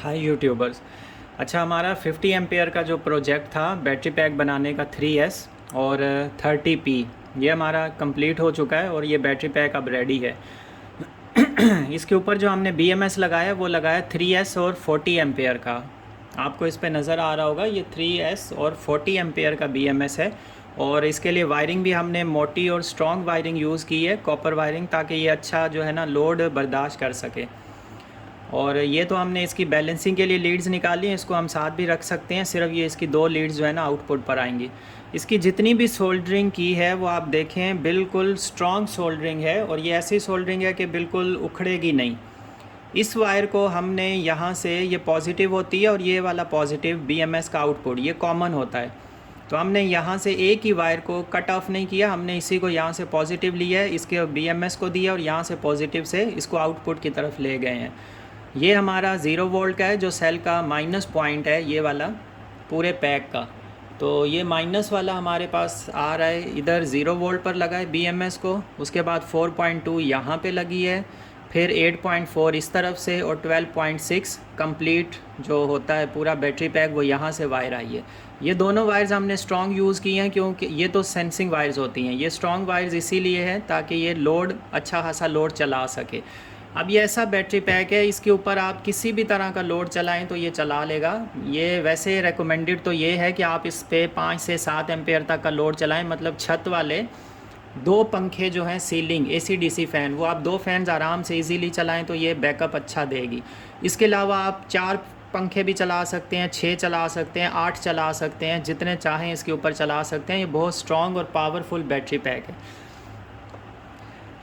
हाय YouTubers. अच्छा, हमारा 50 ampere का जो प्रोजेक्ट था बैटरी पैक बनाने का 3S और 30P, ये हमारा कंप्लीट हो चुका है और ये बैटरी पैक अब रेडी है। इसके ऊपर जो हमने BMS लगाया वो लगाया 3S और 40 एम्पेयर का। आपको इस पे नज़र आ रहा होगा, ये 3S और 40 एम्पेयर का BMS है। और इसके लिए वायरिंग भी हमने मोटी और स्ट्रॉन्ग वायरिंग यूज़ की है, कॉपर वायरिंग, ताकि ये अच्छा जो है ना लोड बर्दाश्त कर सके। और ये तो हमने इसकी बैलेंसिंग के लिए लीड्स निकाली हैं, इसको हम साथ भी रख सकते हैं। सिर्फ ये इसकी 2 लीड्स जो है ना आउटपुट पर आएंगी। इसकी जितनी भी सोल्डरिंग की है वो आप देखें, बिल्कुल स्ट्रॉन्ग सोल्डरिंग है और ये ऐसी सोल्डरिंग है कि बिल्कुल उखड़ेगी नहीं। इस वायर को हमने यहाँ से, ये पॉजिटिव होती है और ये वाला पॉजिटिव BMS का आउटपुट ये कॉमन होता है, तो हमने यहाँ से एक ही वायर को कट ऑफ नहीं किया, हमने इसी को यहाँ से पॉजिटिव लिया है, इसके BMS को दिया और यहाँ से पॉजिटिव से इसको आउटपुट की तरफ ले गए हैं। ये हमारा 0 वोल्ट का है, जो सेल का माइनस पॉइंट है ये वाला पूरे पैक का। तो ये माइनस वाला हमारे पास आ रहा है, इधर 0 वोल्ट पर लगा है BMS को, उसके बाद 4.2 यहाँ पे लगी है, फिर 8.4 इस तरफ से और 12.6 कंप्लीट जो होता है पूरा बैटरी पैक वो यहाँ से वायर आई है। ये दोनों वायर्स हमने स्ट्रॉन्ग यूज़ की हैं क्योंकि ये तो सेंसिंग वायर्स होती हैं। ये स्ट्रॉन्ग वायर्स इसीलिए है ताकि ये लोड, अच्छा खासा लोड चला सके। अब ये ऐसा बैटरी पैक है, इसके ऊपर आप किसी भी तरह का लोड चलाएं तो ये चला लेगा। ये वैसे रेकमेंडेड तो ये है कि आप इस पे 5 से 7 एम्पेयर तक का लोड चलाएं, मतलब छत वाले 2 पंखे जो हैं सीलिंग AC/DC फ़ैन, वो आप 2 फैंस आराम से इजीली चलाएं तो ये बैकअप अच्छा देगी। इसके अलावा आप 4 पंखे भी चला सकते हैं, 6 चला सकते हैं, 8 चला सकते हैं, जितने चाहें इसके ऊपर चला सकते हैं। ये बहुत स्ट्रॉन्ग और पावरफुल बैटरी पैक है।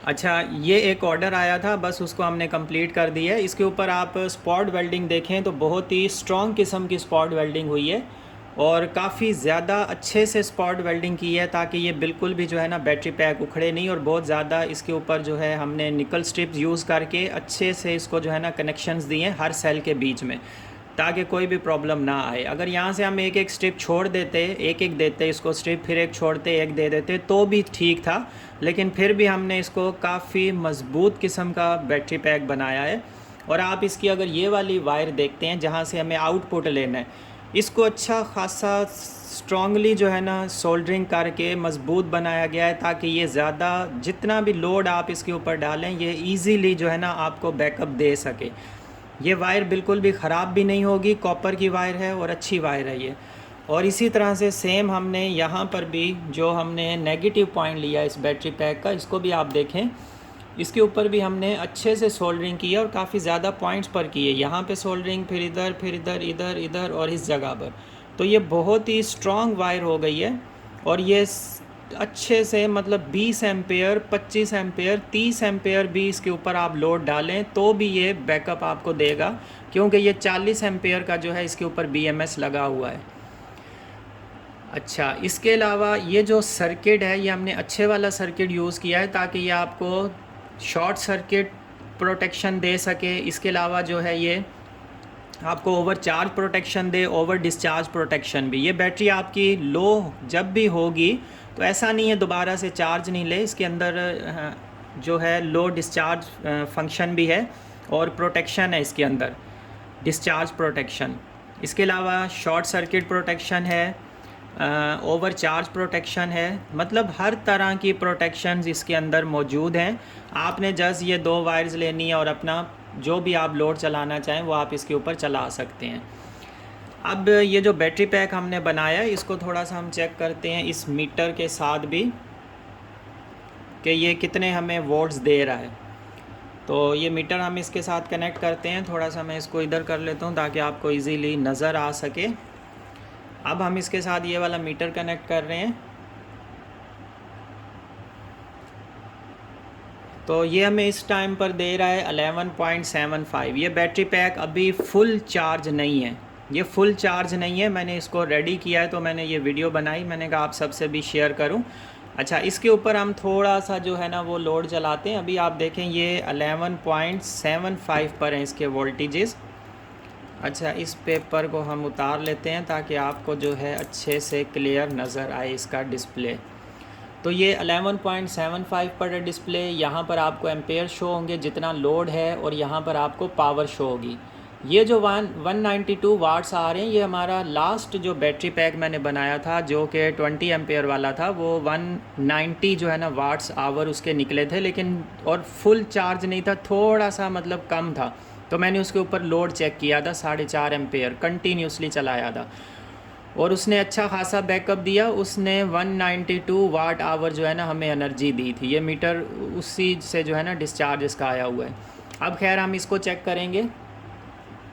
अच्छा, ये एक ऑर्डर आया था, बस उसको हमने कंप्लीट कर दिया है। इसके ऊपर आप स्पॉट वेल्डिंग देखें तो बहुत ही स्ट्रॉन्ग किस्म की स्पॉट वेल्डिंग हुई है और काफ़ी ज़्यादा अच्छे से स्पॉट वेल्डिंग की है ताकि ये बिल्कुल भी जो है ना बैटरी पैक उखड़े नहीं। और बहुत ज़्यादा इसके ऊपर जो है हमने निकल स्ट्रिप्स यूज़ करके अच्छे से इसको जो है ना कनेक्शंस दिए हर सेल के बीच में, ताकि कोई भी प्रॉब्लम ना आए। अगर यहाँ से हम एक एक स्ट्रिप छोड़ देते, एक एक देते इसको स्ट्रिप, फिर एक छोड़ते एक दे देते तो भी ठीक था, लेकिन फिर भी हमने इसको काफ़ी मज़बूत किस्म का बैटरी पैक बनाया है। और आप इसकी अगर ये वाली वायर देखते हैं जहाँ से हमें आउटपुट लेना है, इसको अच्छा खासा स्ट्रॉन्गली जो है ना सोल्डरिंग करके मज़बूत बनाया गया है ताकि ये ज़्यादा, जितना भी लोड आप इसके ऊपर डालें ये ईज़िली जो है ना आपको बैकअप दे सके। ये वायर बिल्कुल भी ख़राब भी नहीं होगी, कॉपर की वायर है और अच्छी वायर है ये। और इसी तरह से सेम हमने यहाँ पर भी जो हमने नेगेटिव पॉइंट लिया इस बैटरी पैक का, इसको भी आप देखें, इसके ऊपर भी हमने अच्छे से सोल्डरिंग की है और काफ़ी ज़्यादा पॉइंट्स पर की है। यहाँ पे सोल्डरिंग, फिर इधर, फिर इधर, इधर, इधर और इस जगह पर। तो ये बहुत ही स्ट्रॉन्ग वायर हो गई है और ये अच्छे से, मतलब 20 एम्पेयर, 25 एम्पेयर, 30 एम्पेयर भी इसके ऊपर आप लोड डालें तो भी ये बैकअप आपको देगा, क्योंकि ये 40 एम्पेयर का जो है इसके ऊपर BMS लगा हुआ है। अच्छा, इसके अलावा ये जो सर्किट है ये हमने अच्छे वाला सर्किट यूज़ किया है ताकि ये आपको शॉर्ट सर्किट प्रोटेक्शन दे सके। इसके अलावा जो है ये आपको ओवर चार्ज प्रोटेक्शन दे, ओवर डिस्चार्ज प्रोटेक्शन भी। ये बैटरी आपकी लो जब भी होगी तो ऐसा नहीं है दोबारा से चार्ज नहीं ले, इसके अंदर जो है लो डिस्चार्ज फंक्शन भी है और प्रोटेक्शन है इसके अंदर, डिस्चार्ज प्रोटेक्शन। इसके अलावा शॉर्ट सर्किट प्रोटेक्शन है, ओवर चार्ज प्रोटेक्शन है, मतलब हर तरह की प्रोटेक्शंस इसके अंदर मौजूद हैं। आपने जस्ट ये 2 वायर्स लेनी है और अपना जो भी आप लोड चलाना चाहें वो आप इसके ऊपर चला सकते हैं। अब ये जो बैटरी पैक हमने बनाया है इसको थोड़ा सा हम चेक करते हैं इस मीटर के साथ भी कि ये कितने हमें वोल्ट्स दे रहा है। तो ये मीटर हम इसके साथ कनेक्ट करते हैं। थोड़ा सा मैं इसको इधर कर लेता हूँ ताकि आपको इजीली नज़र आ सके। अब हम इसके साथ ये वाला मीटर कनेक्ट कर रहे हैं। तो ये हमें इस टाइम पर दे रहा है 11.75। ये बैटरी पैक अभी फुल चार्ज नहीं है, ये फुल चार्ज नहीं है। मैंने इसको रेडी किया है तो मैंने ये वीडियो बनाई, मैंने कहा आप सबसे भी शेयर करूं। अच्छा, इसके ऊपर हम थोड़ा सा जो है ना वो लोड चलाते हैं। अभी आप देखें ये 11.75 पर हैं इसके वोल्टेजेस। अच्छा, इस पेपर को हम उतार लेते हैं ताकि आपको जो है अच्छे से क्लियर नज़र आए इसका डिस्प्ले। तो ये 11.75 पर डिस्प्ले, यहाँ पर आपको एम्पेयर शो होंगे जितना लोड है और यहाँ पर आपको पावर शो होगी। ये जो 192 वाट्स आ रहे हैं, ये हमारा लास्ट जो बैटरी पैक मैंने बनाया था जो कि 20 एम्पेयर वाला था, वो 190 जो है ना वाट्स आवर उसके निकले थे, लेकिन और फुल चार्ज नहीं था, थोड़ा सा मतलब कम था। तो मैंने उसके ऊपर लोड चेक किया था, 4.5 एम्पेयर कंटिन्यूसली चलाया था और उसने अच्छा खासा बैकअप दिया। उसने 192 वाट आवर जो है ना हमें एनर्जी दी थी। ये मीटर उसी से जो है ना डिस्चार्ज इसका आया हुआ है। अब खैर हम इसको चेक करेंगे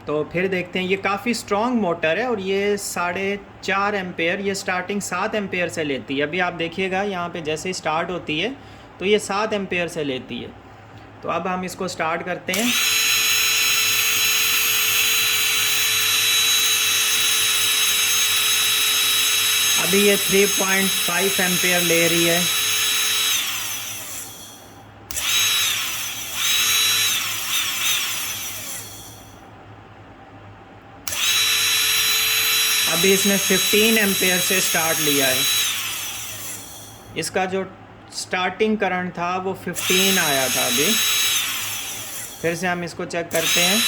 तो फिर देखते हैं। ये काफ़ी स्ट्रॉन्ग मोटर है और ये 4.5 एम्पेयर, ये स्टार्टिंग 7 एम्पेयर से लेती है। अभी आप देखिएगा यहाँ पे जैसे ही स्टार्ट होती है तो ये 7 एम्पेयर से लेती है। तो अब हम इसको स्टार्ट करते हैं। अभी ये 3.5 एम्पेयर ले रही है। अभी इसने 15 एम्पेयर से स्टार्ट लिया है। इसका जो स्टार्टिंग करंट था वो 15 आया था। अभी फिर से हम इसको चेक करते हैं।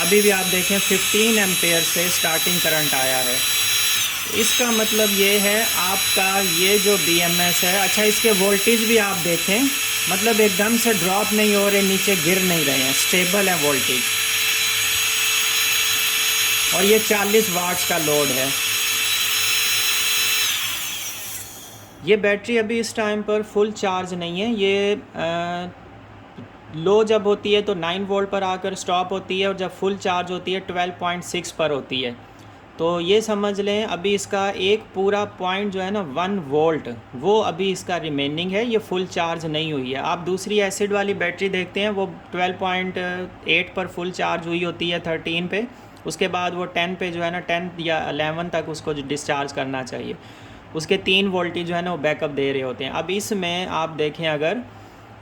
अभी भी आप देखें 15 एम्पेयर से स्टार्टिंग करंट आया है। इसका मतलब ये है आपका ये जो BMS है, अच्छा इसके वोल्टेज भी आप देखें, मतलब एकदम से ड्रॉप नहीं हो रहे, नीचे गिर नहीं रहे हैं, स्टेबल है वोल्टेज। और ये 40 वाट्स का लोड है। ये बैटरी अभी इस टाइम पर फुल चार्ज नहीं है। ये लो जब होती है तो 9 वोल्ट पर आकर स्टॉप होती है और जब फुल चार्ज होती है 12.6 पर होती है। तो ये समझ लें अभी इसका एक पूरा पॉइंट जो है ना 1 वोल्ट वो अभी इसका रिमेनिंग है, ये फुल चार्ज नहीं हुई है। आप दूसरी एसिड वाली बैटरी देखते हैं, वो 12.8 पर फुल चार्ज हुई होती है 13 पे, उसके बाद वो 10 पे जो है ना 10 या 11 तक उसको डिस्चार्ज करना चाहिए। उसके 3 वोल्टेज जो है ना वो बैकअप दे रहे होते हैं। अब इसमें आप देखें अगर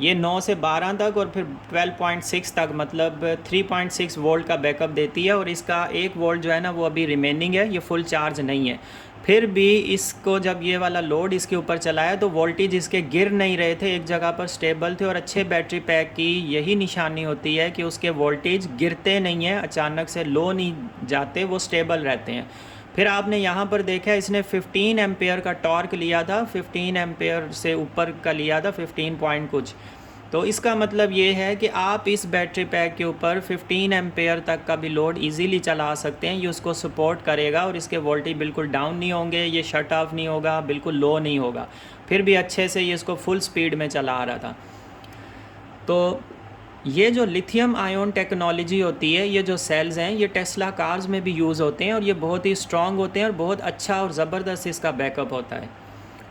ये 9 से 12 तक और फिर 12.6 तक, मतलब 3.6 वोल्ट का बैकअप देती है और इसका 1 वोल्ट जो है ना वो अभी रिमेनिंग है, ये फुल चार्ज नहीं है। फिर भी इसको जब ये वाला लोड इसके ऊपर चलाया तो वोल्टेज इसके गिर नहीं रहे थे, एक जगह पर स्टेबल थे। और अच्छे बैटरी पैक की यही निशानी होती है कि उसके वोल्टेज गिरते नहीं हैं, अचानक से लो नहीं जाते, वो स्टेबल रहते हैं। फिर आपने यहाँ पर देखा इसने 15 एम्पेयर का टॉर्क लिया था, 15 एम्पेयर से ऊपर का लिया था, 15 पॉइंट कुछ। तो इसका मतलब ये है कि आप इस बैटरी पैक के ऊपर 15 एम्पेयर तक का भी लोड इजीली चला सकते हैं। ये उसको सपोर्ट करेगा और इसके वोल्टेज बिल्कुल डाउन नहीं होंगे, ये शट ऑफ नहीं होगा, बिल्कुल लो नहीं होगा। फिर भी अच्छे से ये इसको फुल स्पीड में चला रहा था। तो ये जो लिथियम आयन टेक्नोलॉजी होती है, ये जो सेल्स हैं, ये टेस्ला कार्स में भी यूज़ होते हैं और ये बहुत ही स्ट्रॉन्ग होते हैं और बहुत अच्छा और ज़बरदस्त इसका बैकअप होता है।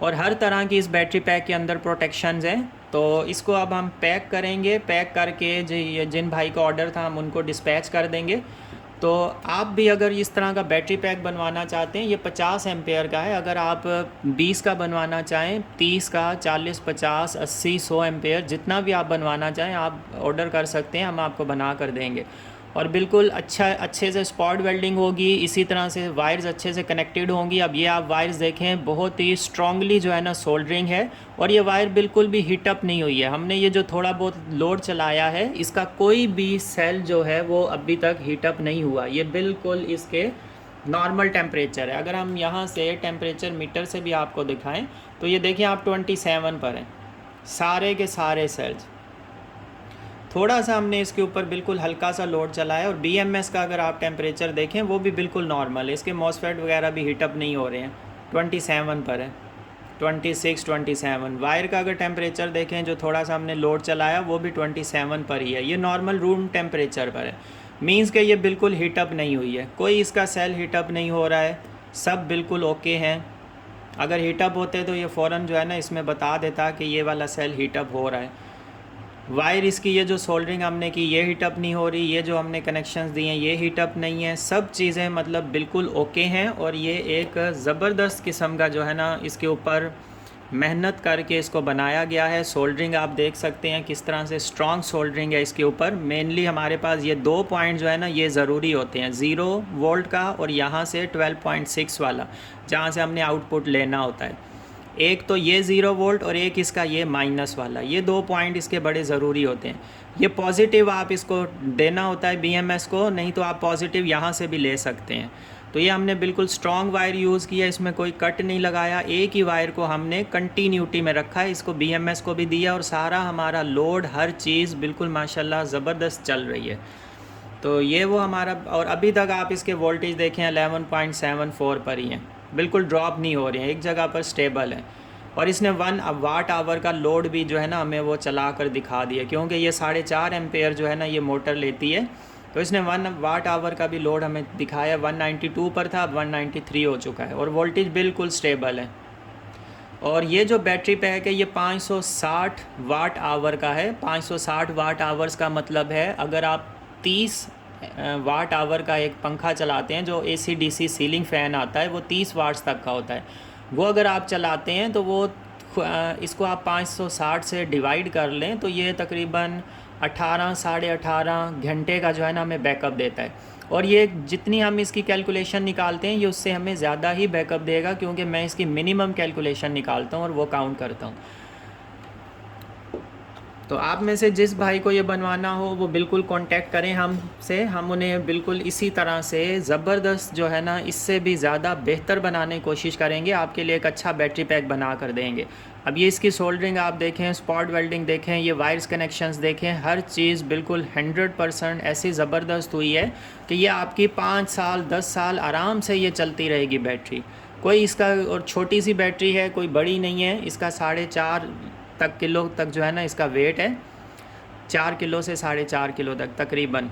और हर तरह की इस बैटरी पैक के अंदर प्रोटेक्शंस हैं। तो इसको अब हम पैक करेंगे, पैक करके जिन भाई का ऑर्डर था हम उनको डिस्पैच कर देंगे। तो आप भी अगर इस तरह का बैटरी पैक बनवाना चाहते हैं, ये 50 एम्पेयर का है। अगर आप 20 का बनवाना चाहें, 30 का, 40, 50, 80, 100 एम्पेयर, जितना भी आप बनवाना चाहें आप ऑर्डर कर सकते हैं, हम आपको बना कर देंगे। और बिल्कुल अच्छे से स्पॉट वेल्डिंग होगी, इसी तरह से वायर्स अच्छे से कनेक्टेड होंगी। अब ये आप वायर्स देखें, बहुत ही स्ट्रांगली जो है ना सोल्डरिंग है और ये वायर बिल्कुल भी हीट अप नहीं हुई है। हमने ये जो थोड़ा बहुत लोड चलाया है, इसका कोई भी सेल जो है वो अभी तक हीट अप नहीं हुआ। ये बिल्कुल इसके नॉर्मल टेम्परेचर है। अगर हम यहाँ से टेम्परेचर मीटर से भी आपको दिखाएं तो ये देखिए आप 27 पर हैं सारे के सारे सेल्स। थोड़ा सा हमने इसके ऊपर बिल्कुल हल्का सा लोड चलाया और BMS का अगर आप टेम्परेचर देखें वो भी बिल्कुल नॉर्मल है। इसके मॉसफेट वगैरह भी हीटअप नहीं हो रहे हैं, 27 पर है, 26, 27। वायर का अगर टेम्परेचर देखें जो थोड़ा सा हमने लोड चलाया वो भी 27 पर ही है। ये नॉर्मल रूम टेम्परेचर पर है, मीन्स कि ये बिल्कुल हीटअप नहीं हुई है, कोई इसका सेल हीटअप नहीं हो रहा है, सब बिल्कुल ओके हैं। अगर हीटअप होते तो ये फ़ौरन जो है ना इसमें बता देता कि ये वाला सेल हीटअप हो रहा है। वायर इसकी ये जो सोल्डरिंग हमने की ये हीटअप नहीं हो रही, ये जो हमने कनेक्शंस दिए हैं ये हीटअप नहीं है, सब चीज़ें मतलब बिल्कुल ओके हैं। और ये एक ज़बरदस्त किस्म का जो है ना इसके ऊपर मेहनत करके इसको बनाया गया है। सोल्डरिंग आप देख सकते हैं किस तरह से स्ट्रॉन्ग सोल्डरिंग है इसके ऊपर। मेनली हमारे पास ये 2 पॉइंट जो है ना ये ज़रूरी होते हैं, 0 वोल्ट का और यहाँ से 12.6 वाला, जहाँ से हमने आउटपुट लेना होता है। एक तो ये 0 वोल्ट और एक इसका ये माइनस वाला, ये 2 पॉइंट इसके बड़े ज़रूरी होते हैं। ये पॉजिटिव आप इसको देना होता है BMS को, नहीं तो आप पॉजिटिव यहाँ से भी ले सकते हैं। तो ये हमने बिल्कुल स्ट्रॉन्ग वायर यूज़ किया, इसमें कोई कट नहीं लगाया, एक ही वायर को हमने कंटिन्यूटी में रखा है, इसको BMS को भी दिया और सारा हमारा लोड हर चीज़ बिल्कुल माशाल्लाह ज़बरदस्त चल रही है। तो ये वो हमारा, और अभी तक आप इसके वोल्टेज देखें 11.74 पर ही हैं, बिल्कुल ड्रॉप नहीं हो रहे हैं, एक जगह पर स्टेबल है। और इसने 1 वाट आवर का लोड भी जो है ना हमें वो चला कर दिखा दिया, क्योंकि ये 4.5 एम्पेयर जो है ना ये मोटर लेती है, तो इसने 1 वाट आवर का भी लोड हमें दिखाया। 192 पर था, अब 193 हो चुका है और वोल्टेज बिल्कुल स्टेबल है। और ये जो बैटरी पैक है ये 560 वाट आवर का है। 560 वाट आवर्स का मतलब है अगर आप 30 वाट आवर का एक पंखा चलाते हैं, जो AC DC सीलिंग फ़ैन आता है वो 30 वाट्स तक का होता है, वो अगर आप चलाते हैं तो वो इसको आप 560 से डिवाइड कर लें तो ये तकरीबन 18 साढ़े 18 घंटे का जो है ना हमें बैकअप देता है। और ये जितनी हम इसकी कैलकुलेशन निकालते हैं ये उससे हमें ज़्यादा ही बैकअप देगा, क्योंकि मैं इसकी मिनिमम कैलकुलेशन निकालता हूँ और वो काउंट करता हूँ। तो आप में से जिस भाई को ये बनवाना हो वो बिल्कुल कांटेक्ट करें हमसे, हम उन्हें बिल्कुल इसी तरह से ज़बरदस्त जो है ना इससे भी ज़्यादा बेहतर बनाने की कोशिश करेंगे, आपके लिए एक अच्छा बैटरी पैक बना कर देंगे। अब ये इसकी सोल्डरिंग आप देखें, स्पॉट वेल्डिंग देखें, ये वायर्स कनेक्शंस देखें, हर चीज़ बिल्कुल 100% ऐसी ज़बरदस्त हुई है कि ये आपकी 5 साल 10 साल आराम से ये चलती रहेगी बैटरी। कोई इसका, और छोटी सी बैटरी है, कोई बड़ी नहीं है, इसका 4.5 किलो तक जो है ना इसका वेट है, 4 किलो से 4.5 किलो तक तकरीबन।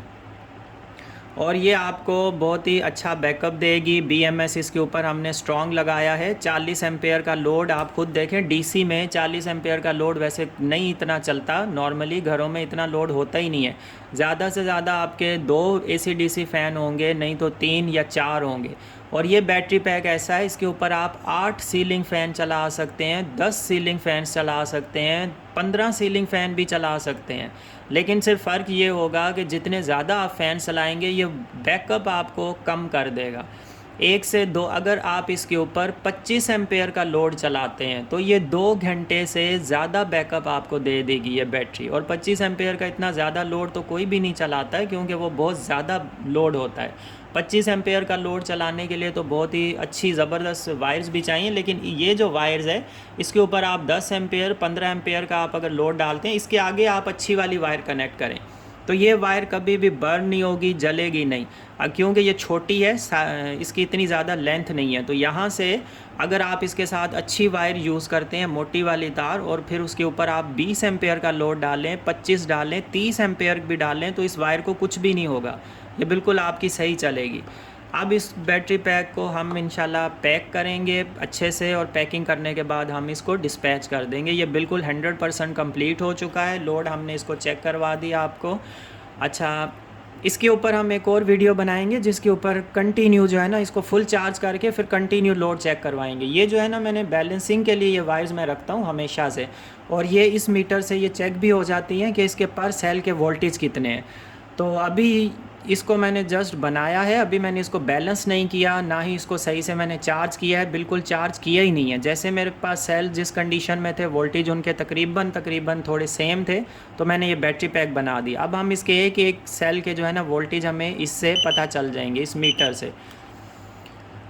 और ये आपको बहुत ही अच्छा बैकअप देगी। BMS इसके ऊपर हमने स्ट्रॉन्ग लगाया है। 40 एम्पेयर का लोड आप खुद देखें, DC में 40 एम्पेयर का लोड वैसे नहीं इतना चलता, नॉर्मली घरों में इतना लोड होता ही नहीं है। ज़्यादा से ज़्यादा आपके 2 AC DC फ़ैन होंगे, नहीं तो 3 या 4 होंगे। और ये बैटरी पैक ऐसा है, इसके ऊपर आप 8 सीलिंग फ़ैन चला सकते हैं, 10 सीलिंग फ़ैन्स चला सकते हैं, 15 सीलिंग फ़ैन भी चला सकते हैं। लेकिन सिर्फ फ़र्क ये होगा कि जितने ज़्यादा आप फ़ैन चलाएंगे ये बैकअप आपको कम कर देगा। 1 से 2, अगर आप इसके ऊपर 25 एम्पेयर का लोड चलाते हैं तो ये 2 घंटे से ज़्यादा बैकअप आपको दे देगी ये बैटरी। और 25 एम्पेयर का इतना ज़्यादा लोड तो कोई भी नहीं चलाता है, क्योंकि वो बहुत ज़्यादा लोड होता है। 25 एम्पेयर का लोड चलाने के लिए तो बहुत ही अच्छी ज़बरदस्त वायर्स भी चाहिए, लेकिन ये जो वायर्स है इसके ऊपर आप 10 एम्पेयर 15 एम्पेयर का आप अगर लोड डालते हैं, इसके आगे आप अच्छी वाली वायर कनेक्ट करें तो ये वायर कभी भी बर्न नहीं होगी, जलेगी नहीं। क्योंकि ये छोटी है, इसकी इतनी ज़्यादा लेंथ नहीं है, तो यहाँ से अगर आप इसके साथ अच्छी वायर यूज़ करते हैं, मोटी वाली तार, और फिर उसके ऊपर आप 20 एम्पेयर का लोड डालें, 25 डालें, 30 एम्पेयर भी डालें, तो इस वायर को कुछ भी नहीं होगा, ये बिल्कुल आपकी सही चलेगी। अब इस बैटरी पैक को हम इंशाल्लाह पैक करेंगे अच्छे से, और पैकिंग करने के बाद हम इसको डिस्पैच कर देंगे। ये बिल्कुल 100% कंप्लीट हो चुका है, लोड हमने इसको चेक करवा दिया आपको। अच्छा, इसके ऊपर हम एक और वीडियो बनाएंगे जिसके ऊपर कंटिन्यू जो है ना इसको फुल चार्ज करके फिर कंटिन्यू लोड चेक करवाएंगे। ये जो है ना मैंने बैलेंसिंग के लिए ये वायर्स मैं रखता हूँ हमेशा से, और ये इस मीटर से ये चेक भी हो जाती हैं कि इसके पर सेल के वोल्टेज कितने हैं। तो अभी इसको मैंने जस्ट बनाया है, अभी मैंने इसको बैलेंस नहीं किया, ना ही इसको सही से मैंने चार्ज किया है, बिल्कुल चार्ज किया ही नहीं है। जैसे मेरे पास सेल जिस कंडीशन में थे, वोल्टेज उनके तकरीबन थोड़े सेम थे, तो मैंने ये बैटरी पैक बना दिया। अब हम इसके एक एक सेल के जो है ना वोल्टेज हमें इससे पता चल जाएंगे, इस मीटर से।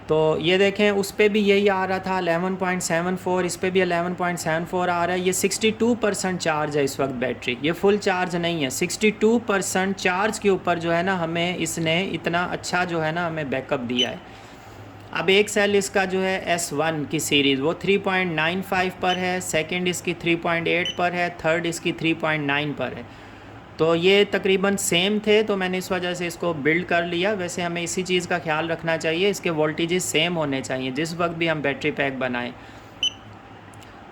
तो ये देखें, उस पर भी यही आ रहा था 11.74, इस पर भी 11.74 आ रहा है। ये 62% चार्ज है इस वक्त बैटरी, ये फुल चार्ज नहीं है। 62% चार्ज के ऊपर जो है ना हमें इसने इतना अच्छा जो है ना हमें बैकअप दिया है। अब एक सेल इसका जो है S1 की सीरीज़ वो 3.95 पर है, सेकंड इसकी 3.8 पर है, थर्ड इसकी 3.9 पर है। तो ये तकरीबन सेम थे, तो मैंने इस वजह से इसको बिल्ड कर लिया। वैसे हमें इसी चीज़ का ख्याल रखना चाहिए, इसके वोल्टेजेस सेम होने चाहिए जिस वक्त भी हम बैटरी पैक बनाएं।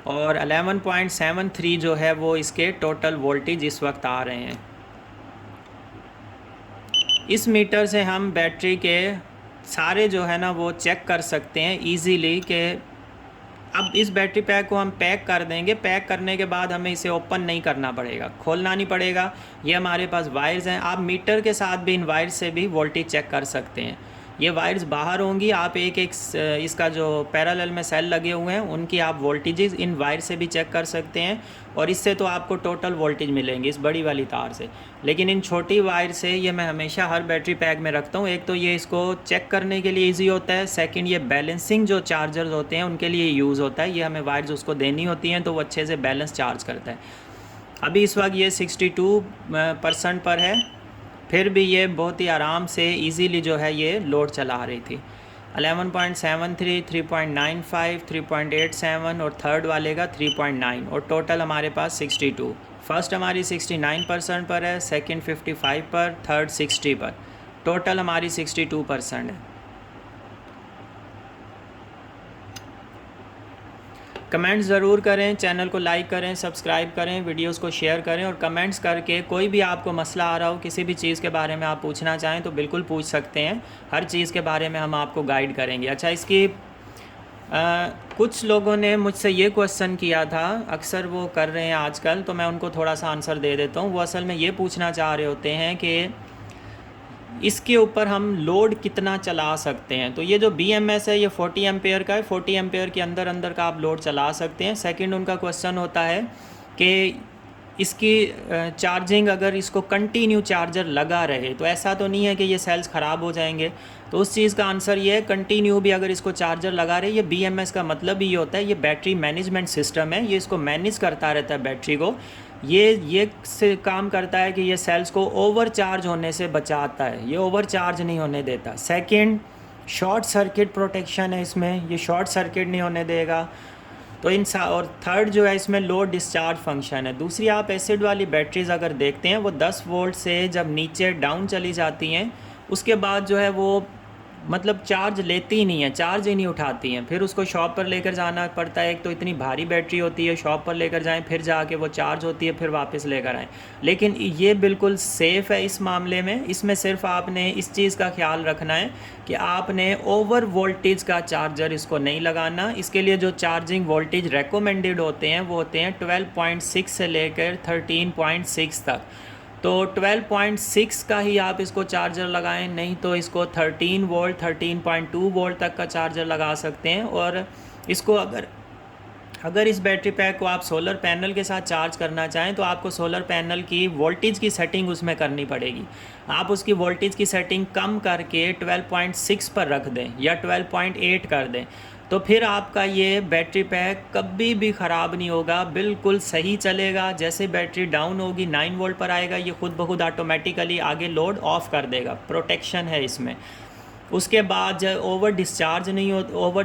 और 11.73 जो है वो इसके टोटल वोल्टेज इस वक्त आ रहे हैं। इस मीटर से हम बैटरी के सारे जो है ना वो चेक कर सकते हैं ईज़िली कि अब इस बैटरी पैक को हम पैक कर देंगे। पैक करने के बाद हमें इसे ओपन नहीं करना पड़ेगा, खोलना नहीं पड़ेगा। ये हमारे पास वायर्स हैं, आप मीटर के साथ भी इन वायर्स से भी वोल्टेज चेक कर सकते हैं। ये वायर्स बाहर होंगी, आप एक एक इसका जो पैरेलल में सेल लगे हुए हैं उनकी आप वोल्टेजेस इन वायर से भी चेक कर सकते हैं, और इससे तो आपको टोटल वोल्टेज मिलेंगे इस बड़ी वाली तार से। लेकिन इन छोटी वायर से ये मैं हमेशा हर बैटरी पैक में रखता हूँ। एक तो ये इसको चेक करने के लिए ईजी होता है, सेकेंड ये बैलेंसिंग जो चार्जर्स होते हैं उनके लिए यूज़ होता है। ये हमें वायर्स उसको देनी होती हैं तो वो अच्छे से बैलेंस चार्ज करता है। अभी इस वक्त ये 62% पर है, फिर भी ये बहुत ही आराम से इजीली जो है ये लोड चला रही थी। 11.73, 3.95, 3.87 और थर्ड वाले का 3.9, और टोटल हमारे पास 62। फर्स्ट हमारी 69% पर है, सेकंड 55 पर, थर्ड 60 पर, टोटल हमारी 62% है। कमेंट्स ज़रूर करें, चैनल को लाइक करें, सब्सक्राइब करें, वीडियोस को शेयर करें, और कमेंट्स करके कोई भी आपको मसला आ रहा हो, किसी भी चीज़ के बारे में आप पूछना चाहें तो बिल्कुल पूछ सकते हैं। हर चीज़ के बारे में हम आपको गाइड करेंगे। अच्छा, इसकी कुछ लोगों ने मुझसे ये क्वेश्चन किया था, अक्सर वो कर रहे हैं आजकल, तो मैं उनको थोड़ा सा आंसर दे देता हूँ। वो असल में ये पूछना चाह रहे होते हैं कि इसके ऊपर हम लोड कितना चला सकते हैं। तो ये जो BMS है ये 40 एम्पेयर का है, 40 एम्पेयर के अंदर अंदर का आप लोड चला सकते हैं। सेकंड उनका क्वेश्चन होता है कि इसकी चार्जिंग, अगर इसको कंटिन्यू चार्जर लगा रहे तो ऐसा तो नहीं है कि ये सेल्स ख़राब हो जाएंगे। तो उस चीज़ का आंसर ये है, कंटिन्यू भी अगर इसको चार्जर लगा रहे, ये BMS का मतलब ये होता है, ये बैटरी मैनेजमेंट सिस्टम है, ये इसको मैनेज करता रहता है बैटरी को। ये से काम करता है कि ये सेल्स को ओवर चार्ज होने से बचाता है, ये ओवर चार्ज नहीं होने देता। सेकंड, शॉर्ट सर्किट प्रोटेक्शन है इसमें, ये शॉर्ट सर्किट नहीं होने देगा। तो और थर्ड जो है इसमें लो डिस्चार्ज फंक्शन है। दूसरी, आप एसिड वाली बैटरीज़ अगर देखते हैं वो 10 वोल्ट से जब नीचे डाउन चली जाती हैं उसके बाद जो है वो मतलब चार्ज लेती ही नहीं है, चार्ज ही नहीं उठाती हैं। फिर उसको शॉप पर लेकर जाना पड़ता है, एक तो इतनी भारी बैटरी होती है, शॉप पर लेकर जाएं, फिर जाके वो चार्ज होती है, फिर वापस लेकर आएँ। लेकिन ये बिल्कुल सेफ़ है इस मामले में। इसमें सिर्फ आपने इस चीज़ का ख्याल रखना है कि आपने ओवर वोल्टेज का चार्जर इसको नहीं लगाना। इसके लिए जो चार्जिंग वोल्टेज रेकमेंडेड होते हैं वो होते हैं 12.6 से लेकर 13.6 तक। तो 12.6 का ही आप इसको चार्जर लगाएं, नहीं तो इसको 13 वोल्ट 13.2 वोल्ट तक का चार्जर लगा सकते हैं। और इसको अगर इस बैटरी पैक को आप सोलर पैनल के साथ चार्ज करना चाहें तो आपको सोलर पैनल की वोल्टेज की सेटिंग उसमें करनी पड़ेगी। आप उसकी वोल्टेज की सेटिंग कम करके 12.6 पर रख दें या 12.8 कर दें, तो फिर आपका ये बैटरी पैक कभी भी ख़राब नहीं होगा, बिल्कुल सही चलेगा। जैसे बैटरी डाउन होगी 9 वोल्ट पर आएगा, ये खुद ब खुद ऑटोमेटिकली आगे लोड ऑफ़ कर देगा, प्रोटेक्शन है इसमें। उसके बाद जब ओवर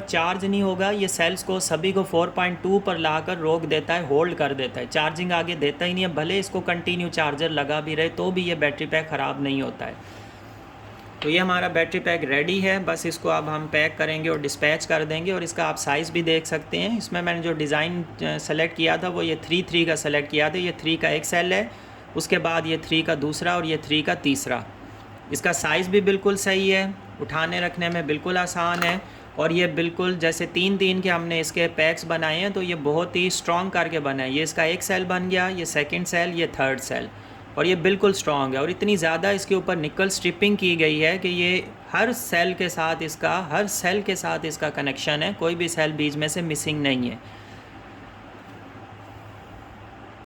चार्ज नहीं होगा, ये सेल्स को सभी को 4.2 पर लाकर रोक देता है, होल्ड कर देता है, चार्जिंग आगे देता ही नहीं है। भले इसको कंटिन्यू चार्जर लगा भी रहे तो भी ये बैटरी पैक ख़राब नहीं होता है। तो ये हमारा बैटरी पैक रेडी है, बस इसको अब हम पैक करेंगे और डिस्पैच कर देंगे। और इसका आप साइज़ भी देख सकते हैं। इसमें मैंने जो डिज़ाइन सेलेक्ट किया था वो ये 3 का सेलेक्ट किया था। ये 3 का एक सेल है, उसके बाद ये 3 का दूसरा और ये 3 का तीसरा। इसका साइज़ भी बिल्कुल सही है, उठाने रखने में बिल्कुल आसान है। और ये बिल्कुल जैसे 3 के हमने इसके पैक्स बनाए हैं तो ये बहुत ही स्ट्रॉन्ग करके बना है। ये इसका एक सेल बन गया, ये सेकंड सेल, ये थर्ड सेल, और ये बिल्कुल स्ट्रॉन्ग है। और इतनी ज़्यादा इसके ऊपर निकल स्ट्रिपिंग की गई है कि ये हर सेल के साथ इसका कनेक्शन है, कोई भी सेल बीच में से मिसिंग नहीं है।